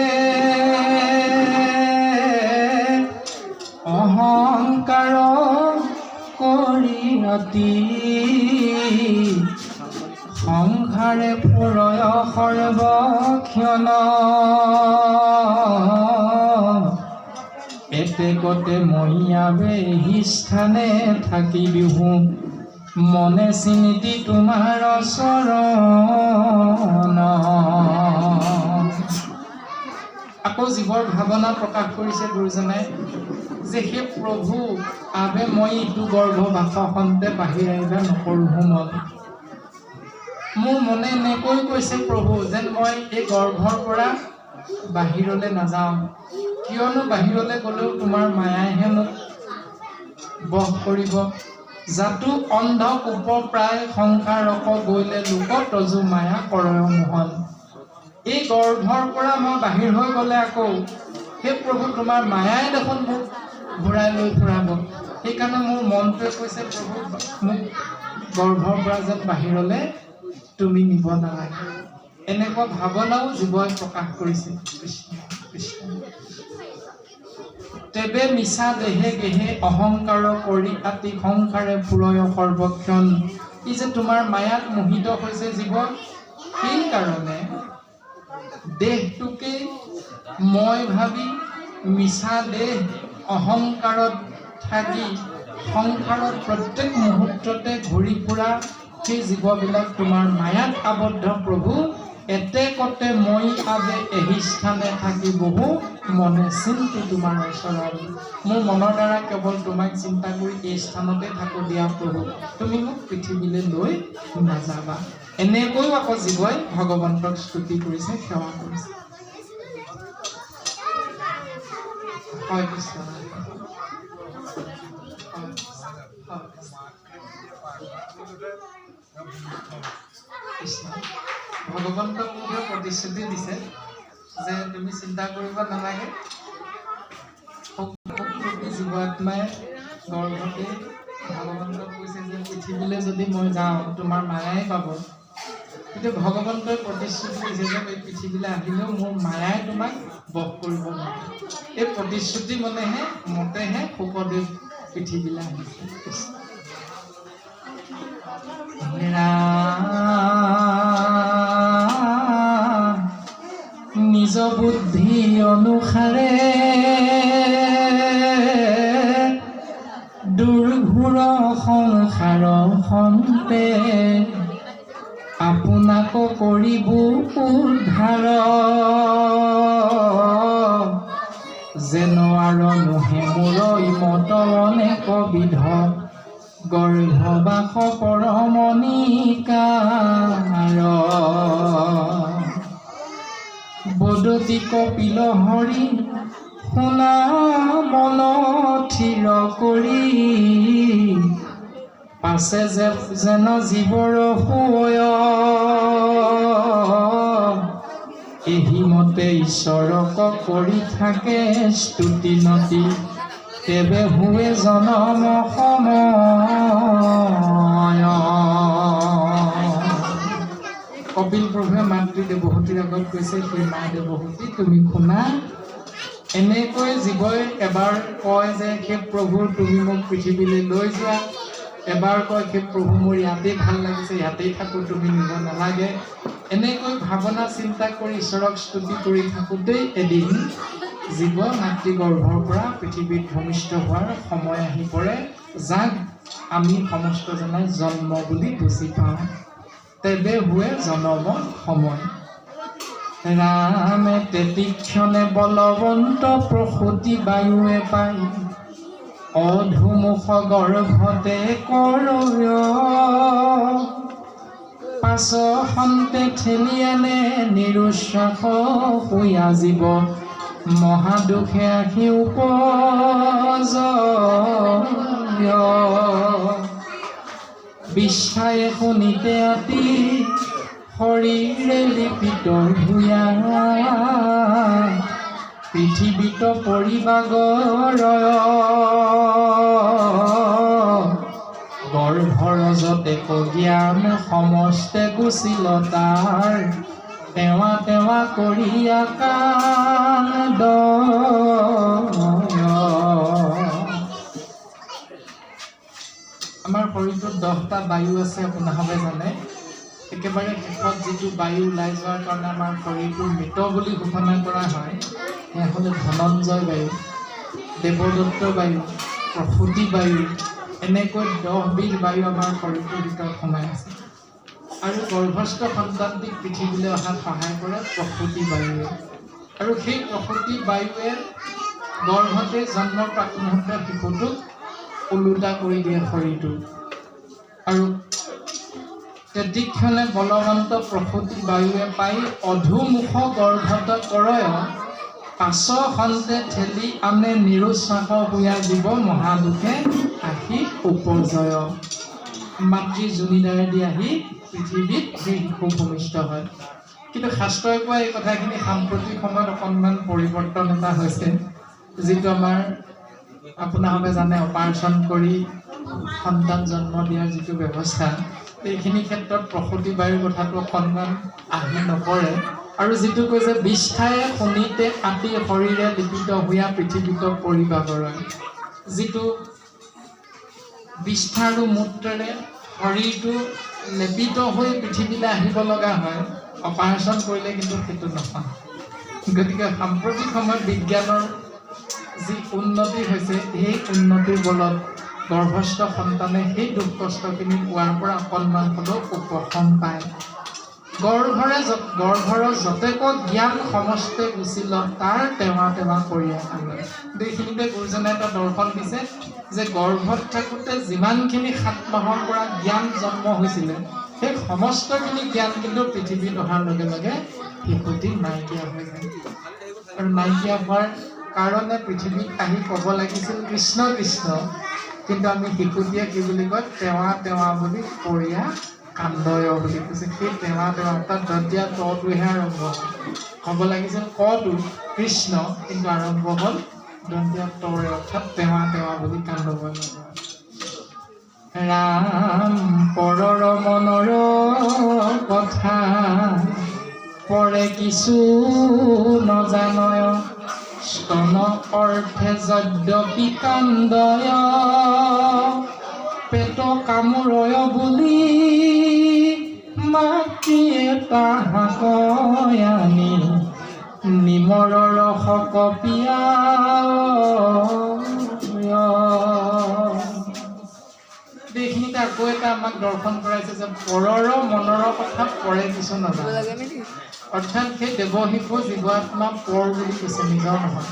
অহংকাৰ কৰি অতি, সংসাৰে ফুৰয় সৰ্বক্ষণ, এতেকতে মহিয়াবে এই স্থানে থাকি বিহু, মনে চিনিতি তোমাৰ চৰণ। আকৌ জীৱৰ ভাৱনা প্ৰকাশ কৰিছে গুৰুজনাই যে হে প্ৰভু আবে মই ইটো গৰ্ভবাস হন্তে, বাহিৰ আহিবা নকৰো মন। মোৰ মনে এনেকৈ কৈছে প্ৰভু যেন মই এই গৰ্ভৰ পৰা বাহিৰলৈ নাযাওঁ, কিয়নো বাহিৰলৈ গ'লেও তোমাৰ মায়াইহে মোক বশ কৰিব। জাতু অন্ধ কোপ প্ৰায় সংসাৰক গৈলে লোক, তজু মায়া কৰয় মোহন। এই গৰ্ভৰ পৰা মই বাহিৰ হৈ গ'লে আকৌ সেই প্ৰভু তোমাৰ মায়াই দেখোন মোক ঘূৰাই লৈ ফুৰাব। সেইকাৰণে মোৰ মনটোৱে কৈছে প্ৰভু, মোক গৰ্ভৰ পৰা যেন বাহিৰলৈ তুমি নিব নালাগে। এনেকুৱা ভাৱনাও জীৱই প্ৰকাশ কৰিছে। কৃষ্ণ কৃষ্ণ। তেবে মিছা দেহে গেহে, অহংকাৰ কৰি আতি, সংসাৰে ফুৰয় সৰ্বক্ষণ। ই যে তোমাৰ মায়াত মোহিত হৈছে জীৱ, সেই কাৰণে দেহটোকে মই ভাবি মিছা দেহ অহংকাৰত থাকি সংসাৰত প্ৰত্যেক মুহূৰ্ততে ঘূৰি ফুৰা সেই জীৱবিলাক তোমাৰ মায়াত আবদ্ধ প্ৰভু। এতেকতে মই আবে এই স্থানে থাকি বহু, মনে চিন্তি তোমাৰ ওচৰত। মোৰ মনৰ দ্বাৰা কেৱল তোমাক চিন্তা কৰি এই স্থানতে থাকো দিয়া প্ৰভু, তুমি মোক পৃথিৱীলৈ লৈ নাযাবা। এনেকৈও আকৌ জীৱই ভগৱন্তক স্তুতি কৰিছে, সেৱা কৰিছে। হয় কৃষ্ণ। ভগৱন্তক মোক প্ৰতিশ্ৰুতি দিছে যে তুমি চিন্তা কৰিব নালাগে, জীৱাত্মাই গৰ্ভতে ভগৱন্তক কৈছে যে পৃথিৱীলৈ যদি মই যাওঁ তোমাৰ মায়াই পাব। কিন্তু ভগৱন্তই প্ৰতিশ্ৰুতি দিছে যে এই পৃথিৱীলৈ আহিলেও মোৰ মায়াই তোমাক বশ কৰিব নোৱাৰে। এই প্ৰতিশ্ৰুতি মতেহে শুকদেৱ পৃথিৱীলৈ আহিছে। নিজ বুদ্ধি অনুসাৰে দুৰ্ঘোৰ সংসাৰ সন্তে, আপোনাক কৰিব উদ্ধাৰ, যেন আৰু নোহে মোৰ মত অনেক বিধ, গৰ্ভবাস পৰমনিকাৰ। বদতি কপিল হৰি শুনা মন থিৰ কৰি, পাছে যেন জীৱৰ শুয়, এহি মত হওঁতে ঈশ্বৰক কৰি থাকে স্তুতি নতি তেবে হুৱে জনম সময়। কপিল প্ৰভুৱে মাতৃ দেৱহূতিৰ আগত কৈছে, সেই মা দেৱহূতি তুমি শুনা। এনেকৈ জীৱই এবাৰ কয় যে সেই প্ৰভু তুমি মোক পৃথিৱীলৈ লৈ যোৱা, এবাৰ কয় সেই প্ৰভু মোৰ ইয়াতেই ভাল লাগিছে, ইয়াতেই থাকোঁ, তুমি নিব নালাগে। এনেকৈ ভাৱনা চিন্তা কৰি ঈশ্বৰক স্তুতি কৰি থাকোঁতেই এদিন জীৱ মাতৃগৰ্ভৰ পৰা পৃথিৱীত ভূমিষ্ঠ হোৱাৰ সময় আহি পৰে, যাক আমি সমস্তজনে জন্ম বুলি বুজি পাওঁ। তেবে হুৱে জনম সময়। ৰামে তেতিক্ষণে বলৱন্ত প্ৰসূতি বায়ুৱে পাই অধুমুখ গৰ্ভতে কৰয়। পাছখন্তে ঠেলি আনে নিৰুশ্বাস শুয়া জীৱ মহাদুখে আহি উপজয়। বিষ্ঠায়ে শুনিতে অতি শৰীৰে লিপিত ভূঞা পৃথিৱীত পৰিবাগৰয়। গৰ্ভৰজতে জ্ঞান সমস্তে কুশীলতাৰ তেৱা তেৱা কৰি আকাদয়। আমাৰ শৰীৰটোত 10টা বায়ু আছে, আপোনালোকে জানে। একেবাৰে শেষত যিটো বায়ু ওলাই যোৱাৰ কাৰণে আমাৰ শৰীৰটো মৃত বুলি ঘোষণা কৰা হয়, সেয়া হ'ল ধনঞ্জয় বায়ু, দেৱদত্ত বায়ু, প্ৰসূতি বায়ু। এনেকৈ 10 বিধ বায়ু আমাৰ শৰীৰটোৰ ভিতৰত সোমাই আছে। আৰু গৰ্ভস্থ সন্তানটিক পৃথিৱীলৈ অহাত সহায় কৰে প্ৰসূতি বায়ুৱে। আৰু সেই প্ৰসূতি বায়ুৱে গৰ্ভতে জন্মৰ প্ৰাকমুহূৰ্তত শিশুটোক ওলোটা কৰি দিয়ে শৰীৰটো। আৰু তেতিক্ষণে বলৱন্ত প্ৰসূতি বায়ুৱে পাই অধুমুখ গৰ্ভত কৰয়। পাছখন্তে ঠেলি আনে নিৰুশ্বাস শুয়া জীৱ মহাদুখে আহি উপজয়। মাতৃ যোনিদাৰেদি আহি পৃথিৱীত সেই শিশু ভূমিষ্ঠ হয়। কিন্তু শাস্ত্ৰই কোৱা এই কথাখিনি সাম্প্ৰতিক সময়ত অকণমান পৰিৱৰ্তন এটা হৈছে, যিটো আমাৰ আপোনালোকে জানে অপাৰেশ্যন কৰি সন্তান জন্ম দিয়াৰ যিটো ব্যৱস্থা, এইখিনি ক্ষেত্ৰত প্ৰসূতি বায়ুৰ কথাটো অকণমান আহি নপৰে। আৰু যিটো কৈছে বিষ্ঠায়ে শুনিতে আতি শৰীৰে লিপিত হোৱা পৃথিৱীত পৰিবাগৰয়, যিটো বিষ্ঠা আৰু মূত্ৰেৰে শৰীৰটো লেপিত হৈ পৃথিৱীলৈ আহিব লগা হয়, অপাৰেশ্যন কৰিলে কিন্তু সেইটো নহয়। গতিকে সাম্প্ৰতিক সময়ত বিজ্ঞানৰ যি উন্নতি হৈছে, সেই উন্নতিৰ বলত গৰ্ভস্থ সন্তানে সেই দুখ কষ্টখিনি পোৱাৰ পৰা অকণমান হ'লেও উপশম পায়। গৰ্ভৰ যতেক জ্ঞান সমস্তে কুশীলতাৰ তেৱা তেৱা কৰি আনে। এইখিনিতে গুৰুজনে এটা দৰ্শন দিছে যে গৰ্ভত থাকোঁতে যিমানখিনি 7 মাহৰ পৰা জ্ঞান জন্ম হৈছিলে, সেই সমস্তখিনি জ্ঞান কিন্তু পৃথিৱীত অহাৰ লগে লগে শিশুটি নাইকিয়া হৈ যায়। আৰু নাইকিয়া হোৱাৰ কাৰণে পৃথিৱীত আহি ক'ব লাগিছিল কৃষ্ণ কৃষ্ণ, কিন্তু আমি শিশুটিয়ে কি বুলি কয়, তেৱা তেৱা বুলি কৰিয়া কান্দয় বুলি কৈছে। সেই তেৱা তেৱা অৰ্থাৎ দন্তীয়া তটোহে আৰম্ভ হ'ব লাগিছিল কটো কৃষ্ণ, কিন্তু আৰম্ভ হ'ল দন্তীয়া তৰে, অৰ্থাৎ তেৱা তেৱা বুলি কান্দব লগা। ৰাম পৰৰ মনৰ কথা পৰে কিছু নজানয়, স্তন অৰ্থে যদ্যপি কান্দয়, পেট কামুৰয় বুলি মাতৃয়ে তাহাক আনি নিমৰ ৰস কপিয়া। এইখিনিতে আকৌ এটা আমাক দৰ্শন কৰাইছে যে পৰৰ মনৰ কথা পৰে কিছু নাজানে, অৰ্থাৎ সেই দেৱ শিশু জীৱাত্মা পৰ বুলি কৈছে, নিজৰ নহয়,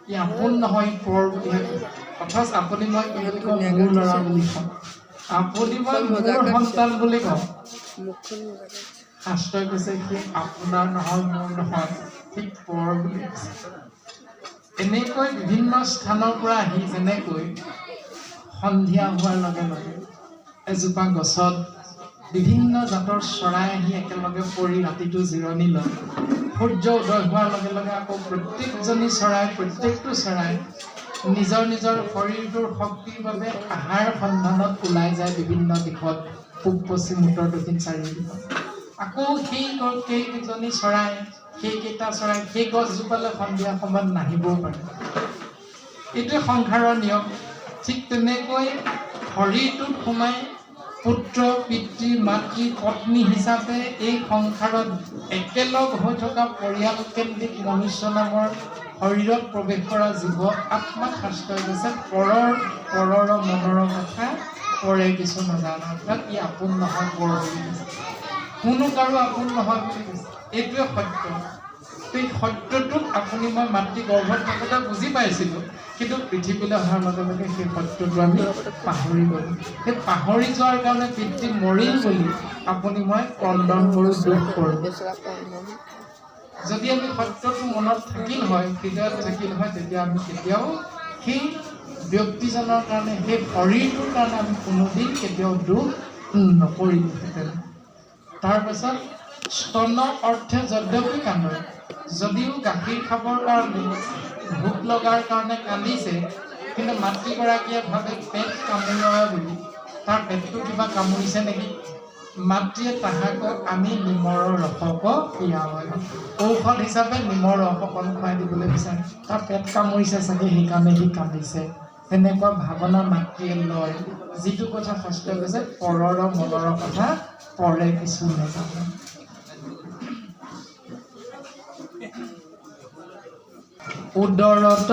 ই আপোন নহয়, পৰ বুলিহে কৈছে। অথচ আপুনি মই কি বুলি কওঁ, মোৰ ল'ৰা বুলি কওঁ, আপুনি মই মোৰ সন্তান বুলি কওঁ। শাস্ত্ৰই কৈছে সি আপোনাৰ নহয়, মোৰ নহয়, ঠিক পৰ বুলি কৈছে। এনেকৈ বিভিন্ন স্থানৰ পৰা আহি, যেনেকৈ সন্ধিয়া হোৱাৰ লগে লগে এজোপা গছত বিভিন্ন জাতৰ চৰাই আহি একেলগে পৰি ৰাতিটো জিৰণি লয়। সূৰ্য উদয় হোৱাৰ লগে লগে আকৌ প্ৰত্যেকটো চৰাই নিজৰ নিজৰ শৰীৰটোৰ শক্তিৰ বাবে আহাৰ সন্ধানত ওলাই যায় বিভিন্ন দিশত, পূব পশ্চিম উত্তৰ দক্ষিণ চাৰিওদিশত। আকৌ সেইকেইজনী চৰাই সেইকেইটা চৰাই সেই গছজোপালৈ সন্ধিয়া সময়ত নাহিবও পাৰে। এইটোৱে সংসাৰৰ নিয়ম। ঠিক তেনেকৈ শৰীৰটোত সোমাই পুত্ৰ পিতৃ মাতৃ পত্নী হিচাপে এই সংসাৰত একেলগ হৈ থকা পৰিয়ালকেন্দ্ৰিক মনুষ্য নামৰ শৰীৰত প্ৰৱেশ কৰা জীৱ আত্মাক শাস্ত্ৰই কৈছে পৰৰ মনৰ কথা পৰে কিছু নাজানো। অৰ্থাৎ ই আপোন নহয় পৰ বুলি কৈছে, কোনো কাৰো আপোন নহয় বুলি কৈছে। এইটোৱে সত্য। এই সত্যটোক আপুনি মই মাতৃ গৰ্ভত থাকোঁতে বুজি পাইছিলোঁ, কিন্তু পৃথিৱীলৈ অহাৰ লগে লগে সেই সত্যটো আমি পাহৰি গ'লোঁ। সেই পাহৰি যোৱাৰ কাৰণে পিতৃ মৰিল বুলি আপুনি মই ক্ৰন্দন কৰোঁ, দুখ কৰোঁ। যদি আমি সত্যটো মনত থাকিল হয়, হৃদয়ত থাকিল হয়, তেতিয়া আমি কেতিয়াও সেই ব্যক্তিজনৰ কাৰণে, সেই শৰীৰটোৰ কাৰণে আমি কোনোদিন কেতিয়াও দুখ নকৰিলোহেঁতেন। তাৰপাছত স্তনৰ অৰ্থে যদ্যপি কান্দে, যদিও গাখীৰ খাবৰ কাৰণে ভোক লগাৰ কাৰণে কান্দিছে, কিন্তু মাতৃগৰাকীয়ে ভাবে পেট কামোৰা বুলি। তাৰ পেটটো কিবা কামুৰিছে নেকি? মাতৃয়ে তাহাকক আমি নিমৰৰ ৰসক পিয়াওঁ, ঔষধ হিচাপে নিমৰ ৰস অকণ খুৱাই দিবলৈ বিচাৰে। তাৰ পেট কামুৰিছে চাগে, সেইকাৰণে সি কান্দিছে। তেনেকুৱা ভাৱনা মাতৃয়ে লয়। যিটো কথা শাস্ত্ৰই কৈছে পৰৰ মনৰ কথা পৰে কিছু নাজানে। উদৰত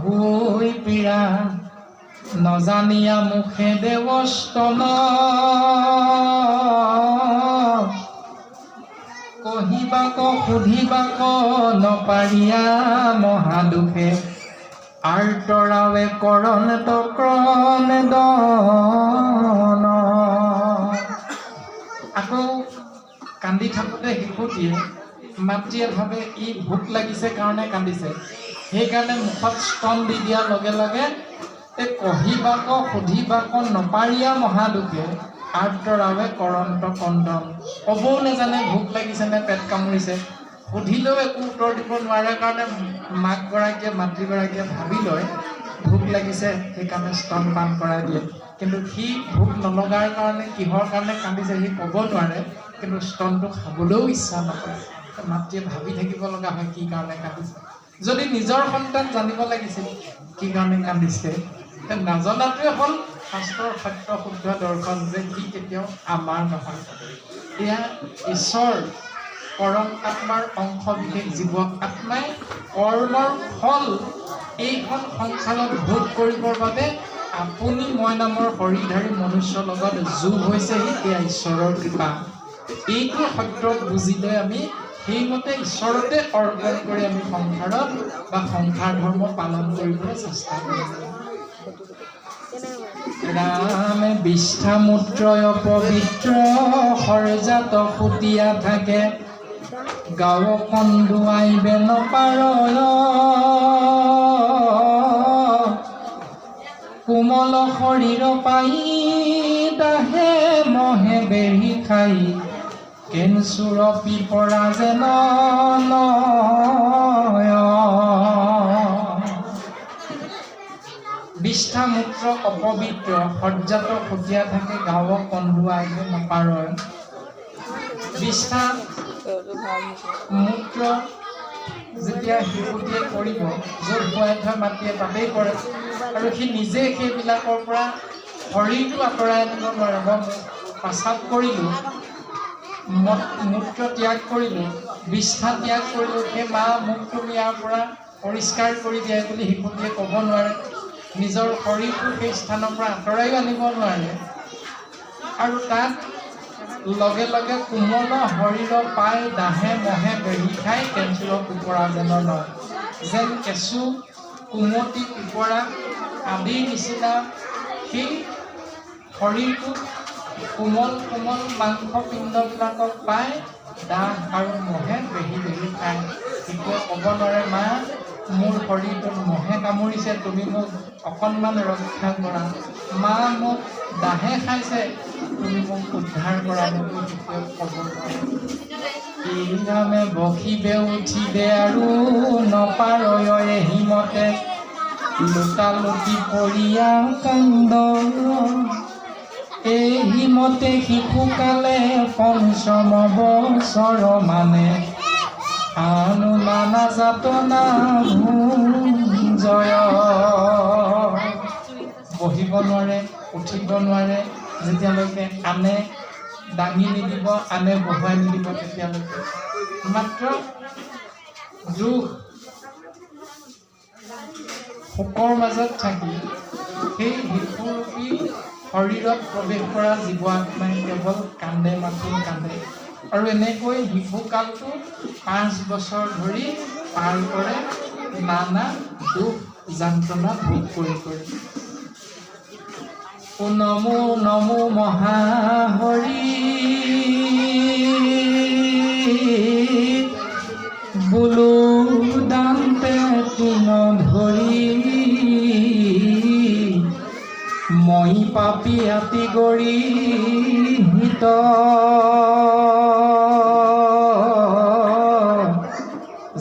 হৈ পীড়া নজানিয়া মুখে দেৱস্তন, কহিবাক সুধিবাক নপাৰিয়া মহাদুখে, আৰ্তৰাৱে কৰণ তক্ৰণ দন। আকৌ কান্দি থাকোঁতে শিশুটিয়ে মাতৃয়ে ভাবে ই ভোক লাগিছে কাৰণে কান্দিছে, সেইকাৰণে মুখত স্তন দি দিয়াৰ লগে লগে এই কহিবাক সুধিবাক নপাৰিয়া মহাদুখে, আৰ্তৰাৱে কৰন্ত কন্দন। ক'বও নেজানে ভোক লাগিছে নে পেট কামুৰিছে, সুধিলেও একো উত্তৰ দিব নোৱাৰে কাৰণে মাতৃগৰাকীয়ে ভাবি লয় ভোক লাগিছে, সেইকাৰণে স্তন পান কৰাই দিয়ে। কিন্তু সি ভোক নলগাৰ কাৰণে কিহৰ কাৰণে কান্দিছে সি ক'ব নোৱাৰে, কিন্তু স্তনটো খাবলৈও ইচ্ছা নকৰে। মাতৃয়ে ভাবি থাকিব লগা হয় কি কাৰণে কান্দিছে। যদি নিজৰ সন্তান জানিব লাগিছিল কি কাৰণে কান্দিছে, নজনাটোৱে হ'ল শাস্ত্ৰৰ সত্য শুদ্ধ দৰ্শন যে সি কেতিয়াও আমাৰ নহয়। এয়া ঈশ্বৰ পৰম আত্মাৰ অংশ বিশেষ জীৱ আত্মাই কৰ্মৰ ফল এইখন সংসাৰত ভোগ কৰিবৰ বাবে আপুনি মই নামৰ শৰীৰধাৰী মনুষ্যৰ লগত যোগ হৈছেহি। এয়া ঈশ্বৰৰ কৃপা। এইটো সত্য বুজি লৈ আমি সেইমতে ঈশ্বৰতে অৰ্পণ কৰি আমি সংসাৰত বা সংসাৰ ধৰ্ম পালন কৰিবলৈ চেষ্টা কৰিব। ৰামে বিষ্ঠামূত্ৰয় পবিত্ৰ সৰজাত সুতীয়া থাকে, গাঁও কন্দুৱাইবে নপাৰ, কোমল শৰীৰ পাই দাহে মহে বেৰি খাই, কেনচুৰ পিপৰা যেন বিষ্ঠামূত্ৰ অপবিত্ৰ সজ্জাত সুতীয়া থাকে, গাঁও কন্দুৱাইবে নপাৰ। বিষ্ঠা মূত্ৰ যেতিয়া শিশুটিয়ে কৰিব, য'ত শুৱাই থোৱা মাতৃয়ে তাতেই কৰে, আৰু সি নিজে সেইবিলাকৰ পৰা শৰীৰটো আঁতৰাই আনিব নোৱাৰে। মই প্ৰস্ৰাৱ কৰিলোঁ, মূত্ৰ ত্যাগ কৰিলোঁ, বিষ্ঠা ত্যাগ কৰিলোঁ, সেই মা মোক তুমি ইয়াৰ পৰা পৰিষ্কাৰ কৰি দিয়া বুলি শিশুটিয়ে ক'ব নোৱাৰে। নিজৰ শৰীৰটো সেই স্থানৰ পৰা আঁতৰাইও আনিব নোৱাৰে। আৰু তাত লগে লগে কোমল শৰীৰ পাই দাহে মহে বেৰি খাই, কেঁচুৰ পিপৰা যেন নয়। যেন কেঁচু কুমতি পিপৰা আদিৰ নিচিনা সেই শৰীৰটোত কোমল কোমল মাংসপিণ্ডবিলাকক পাই দাহ আৰু মহে বেহি বেহি খায়। শিশুৱে ক'ব নোৱাৰে মা মোৰ শৰীৰটোত মহে কামুৰিছে, তুমি মোক অকণমান ৰক্ষা কৰা। মা মোক দাহে খাইছে, তুমি মোক উদ্ধাৰ কৰা বুলি কেতিয়াও ক'ব নোৱাৰো। এই নামে বহিবে উঠিবে আৰু নপাৰয় হিমতে লোটালোটি পৰিয়া কান্দ। এই হিমতে শিশুকালে পঞ্চম বছৰ মানে আনু নানা যাতনা জয়। বহিব নোৱাৰে, উঠিব নোৱাৰে, যেতিয়ালৈকে আনে দাঙি নিদিব, আনে বহুৱাই নিদিব, তেতিয়ালৈকে মাত্ৰ দুখ শোকৰ মাজত থাকি সেই শিশুৰূপী শৰীৰত প্ৰৱেশ কৰা জীৱ আত্মাই কেৱল কান্দে, মাথো কান্দে। আৰু এনেকৈ শিশুকালটো 5 বছৰ ধৰি পাৰ কৰে নানা দুখ যন্ত্ৰণা ভোগ কৰি কৰি। নমো নমো মহাহৰি বোলো দান্তে তৃণ ধৰি, মই পাপী আতি গৰিহিত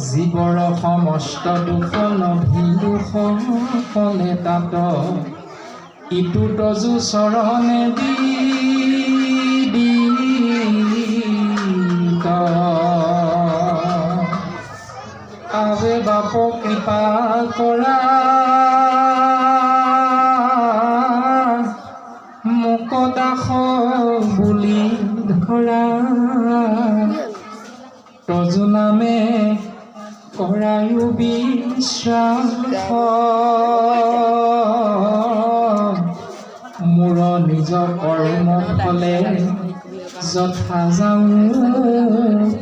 জীৱৰ সমস্ত দুখ লভিলো সকলে তাত, ইটো তজু চৰণে দিত। আবে বাপ কৃপা কৰা মোক দাস বুলি ধৰা, তজু নামে কৰায়ো বিশ্বাস, মোৰ নিজ কৰ্ম ফলে যথা যাওঁ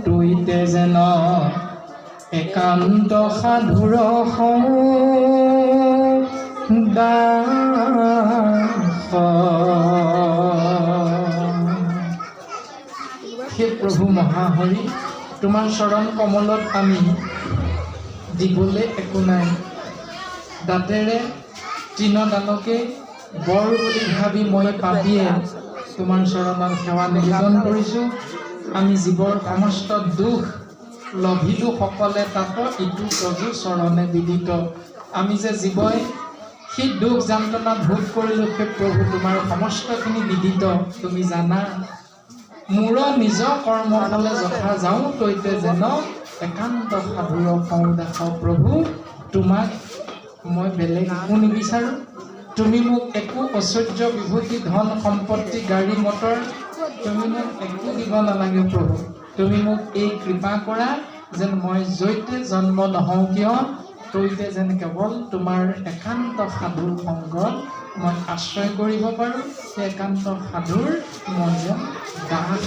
তৈতে যেন একান্ত সাধুৰ দাস। হে প্ৰভু মহাহৰি, তোমাৰ চৰণ কমলত আমি দিবলৈ একো নাই। দাঁতেৰে তৃণদানকে বৰ বুলি ভাবি মই পাপিয়ে তোমাৰ চৰণত সেৱা নিবেদন কৰিছোঁ। আমি জীৱৰ সমস্ত দুখ লভিলো সকলে তাত, ইটো তজু চৰণে বিদিত। আমি যে জীৱই সেই দুখ যন্ত্ৰণা ভোগ কৰিলোঁ, সেই প্ৰভু তোমাৰ সমস্তখিনি বিদিত, তুমি জানা। মোৰ নিজ কৰ্ম ফলে যথা যাওঁ তৈতে যেন একান্ত সাধুৰ দাস। প্ৰভু তোমাক মই বেলেগ একো নিবিচাৰোঁ। তুমি মোক একো ঐশ্বৰ্য বিভূতি ধন সম্পত্তি গাড়ী মটৰ তুমি মোক একো দিব নালাগে প্ৰভু। তুমি মোক এই কৃপা কৰা যেন মই য'তে জন্ম নহওঁ কিয় তৈতে যেন কেৱল তোমাৰ একান্ত সাধুৰ সংগত মই আশ্ৰয় কৰিব পাৰোঁ। সেই একান্ত সাধুৰ মই যেন দাস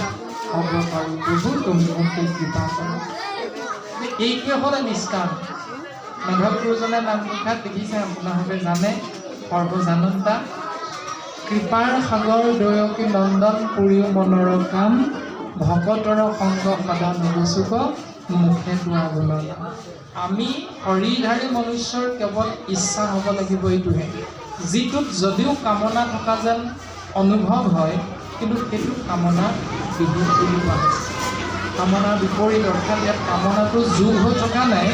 হ'ব পাৰোঁ। প্ৰভু তুমি মোক এই কৃপা কৰা। এইটোৱে হ'ল নিষ্কাম। মাধৱ গুৰুজনে নামঘোষাত দেখিছে, আপোনালোকে জানে, সৰ্বজানন্তা কৃপাৰ সাগৰ দয়কী নন্দন পুৰীও মনৰ কাম, ভকতৰ সংগ সদা নবচুক মুখে তোৱা গুণনা। আমি শৰীৰধাৰী মনুষ্যৰ কেৱল ইচ্ছা হ'ব লাগিব এইটোহে, যিটোত যদিও কামনা থকা যেন অনুভৱ হয়, কিন্তু সেইটো কামনা বিৰোধ বুলি কোৱা হৈছে। কামনাৰ বিপৰীত, অৰ্থাৎ ইয়াত কামনাটো যোগ হৈ থকা নাই,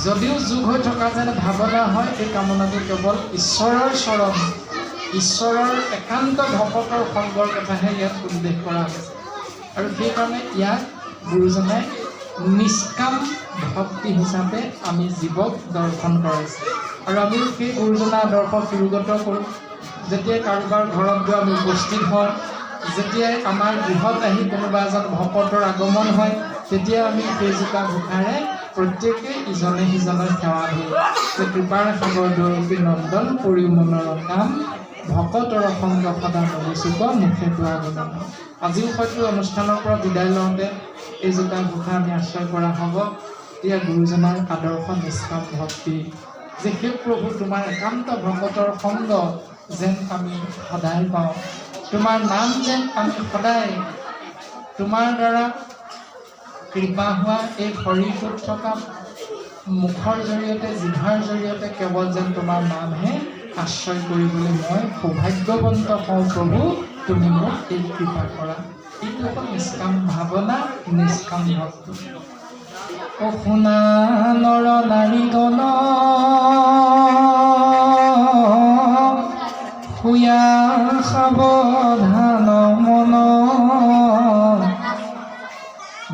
যদিও যোগ হৈ থকা যেন ভাৱনা হয়, এই কামনাটো কেৱল ঈশ্বৰৰ চৰণ, ঈশ্বৰৰ একান্ত ভকতৰ সংগৰ কথাহে ইয়াত উল্লেখ কৰা হৈছে। আৰু সেইকাৰণে ইয়াক গুৰুজনাই নিষ্কাম ভক্তি হিচাপে আমি জীৱক দৰ্শন কৰাইছে। আৰু আমি সেই গুৰুজনা আদৰ্শ শিৰোগত কৰোঁ। যেতিয়াই কাৰোবাৰ ঘৰত গৈ আমি উপস্থিত হওঁ, যেতিয়াই আমাৰ গৃহত আহি কোনোবা এজন ভকতৰ আগমন হয়, তেতিয়া আমি সেইজোপা ঘোষাৰে প্ৰত্যেকে ইজনে সিজনৰ সেৱা দিওঁ যে কৃপাৰ সাগৰ দয়কী নন্দন পুৰীও মনৰ কাম, ভকতৰ সংগ সদা নবচুক মুখে তোৱা গুণনা। আজিও হয়তো অনুষ্ঠানৰ পৰা বিদায় লওঁতে এইজোপা ঘোষা আমি আশ্ৰয় কৰা হ'ব। এতিয়া গুৰুজনাৰ আদৰ্শ নিষ্কাম ভক্তি, যে সেই প্ৰভু তোমাৰ একান্ত ভকতৰ সংগ যেন আমি সদায় পাওঁ, তোমাৰ নাম যেন আমি সদায় তোমাৰ দ্বাৰা কৃপা হোৱা এই শৰীৰটোত থকা মুখৰ জৰিয়তে, জিভাৰ জৰিয়তে কেৱল যেন তোমাৰ নামহে আশ্ৰয় কৰিবলৈ মই সৌভাগ্যৱন্ত হওঁ প্ৰভু, তুমি মোক এই কৃপা কৰা। এইটো হ'ল নিষ্কাম ভাৱনা, নিষ্কাম ভক্তি। অ শুনা নৰ নাৰীগণ, শুয়া সাৱধান মন,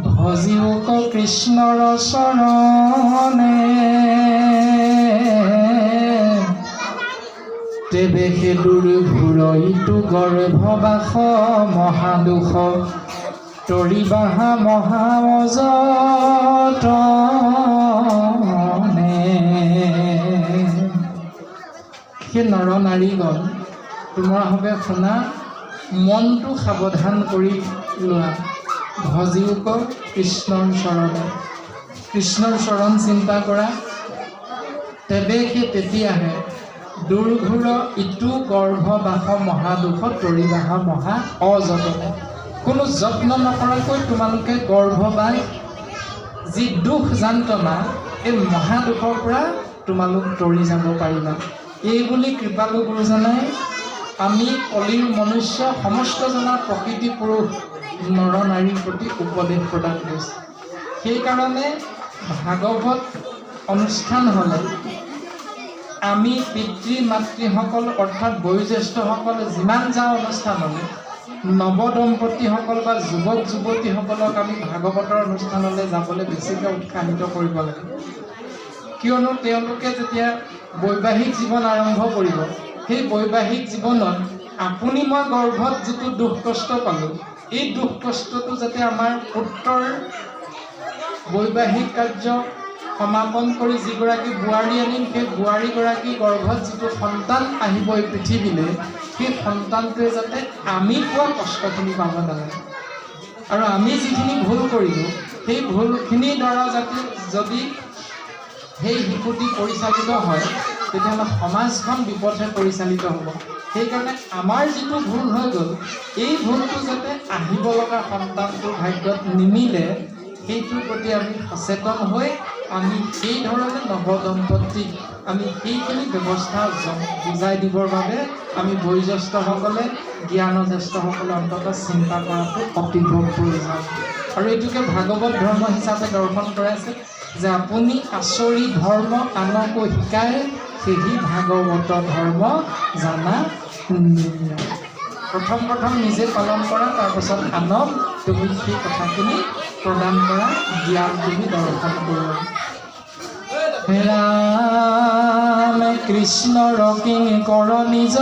ভজিওক কৃষ্ণৰ চৰণে, তেবে সে দূৰ ঘূৰ ইটো গৰ্ভবাস, মহাদুখ তৰিবাহা মহামজতনে। সেই নৰ নাৰীগণ, তোমাৰ হবে শুনা, মনটো সাৱধান কৰি লোৱা, ভজিওক কৃষ্ণৰ চৰণে, কৃষ্ণৰ চৰণ চিন্তা কৰা, তেবে সেই তেতিয়াহে দুৰ্ঘূৰ ইটো গৰ্ভবাস মহাদুখ তৰিবাহা মহা অযতনে। কোনো যত্ন নকৰাকৈ তোমালোকে গৰ্ভবাস যি দুখ যন্ত্ৰণা, এই মহাদুখৰ পৰা তোমালোক তৰি যাব পাৰিবা। এইবুলি কৃপালু গুৰুজনাই আমি কলিৰ মনুষ্য সমস্তজনৰ প্ৰকৃতি পুৰুষ নৰ নাৰীৰ প্ৰতি উপদেশ প্ৰদান কৰিছে। সেইকাৰণে ভাগৱত অনুষ্ঠান হ'লে আমি পিতৃ মাতৃসকল অৰ্থাৎ বয়োজ্যেষ্ঠসকলে যিমান যাওঁ অনুষ্ঠানলৈ, নৱদম্পতীসকল বা যুৱক যুৱতীসকলক আমি ভাগৱতৰ অনুষ্ঠানলৈ যাবলৈ বেছিকৈ উৎসাহিত কৰিব লাগে। কিয়নো তেওঁলোকে যেতিয়া বৈবাহিক জীৱন আৰম্ভ কৰিব, সেই বৈবাহিক জীৱনত আপুনি মই গৰ্ভত যিটো দুখ কষ্ট পালোঁ, এই দুখ কষ্টটো যাতে আমাৰ পুত্ৰৰ বৈবাহিক কাৰ্য সমাপন কৰি যিগৰাকী বোৱাৰী আনিম, সেই বোৱাৰীগৰাকী গৰ্ভত যিটো সন্তান আহিব এই পৃথিৱীলৈ, সেই সন্তানটোৱে যাতে আমি পোৱা কষ্টখিনি পাব নালাগে। আৰু আমি যিখিনি ভুল কৰিলোঁ, সেই ভুলখিনিৰ দ্বাৰা যাতে যদি সেই শিশুটি পৰিচালিত হয়, তেতিয়াহ'লে সমাজখন বিপথে পৰিচালিত হ'ব। সেইকাৰণে আমাৰ যিটো ভুল হৈ গ'ল, এই ভুলটো যাতে আহিব লগা সন্তানটোৰ ভাগ্যত নিমিলে, সেইটোৰ প্ৰতি আমি সচেতন হৈ আমি সেই ধৰণে নৱদম্পতীক আমি সেইখিনি ব্যৱস্থা বুজাই দিবৰ বাবে আমি বয়োজ্যেষ্ঠসকলে, জ্ঞানজ্যেষ্ঠসকলে অন্ততঃ চিন্তা কৰাটো অতিভৱ প্ৰয়োজন। আৰু এইটোকে ভাগৱত ধৰ্ম হিচাপে দৰ্শন কৰাইছে যে আপুনি আচৰি ধৰ্ম আনকো শিকায়, সেই ভাগৱত ধৰ্ম জানা পুণ্য। প্ৰথম নিজে পালন কৰা, তাৰপাছত আনক তুমি সেই কথাখিনি প্ৰদান কৰা, জ্ঞান তুমি দৰ্শন কৰা। ৰাম কৃষ্ণ ৰকিং কৰ নিজ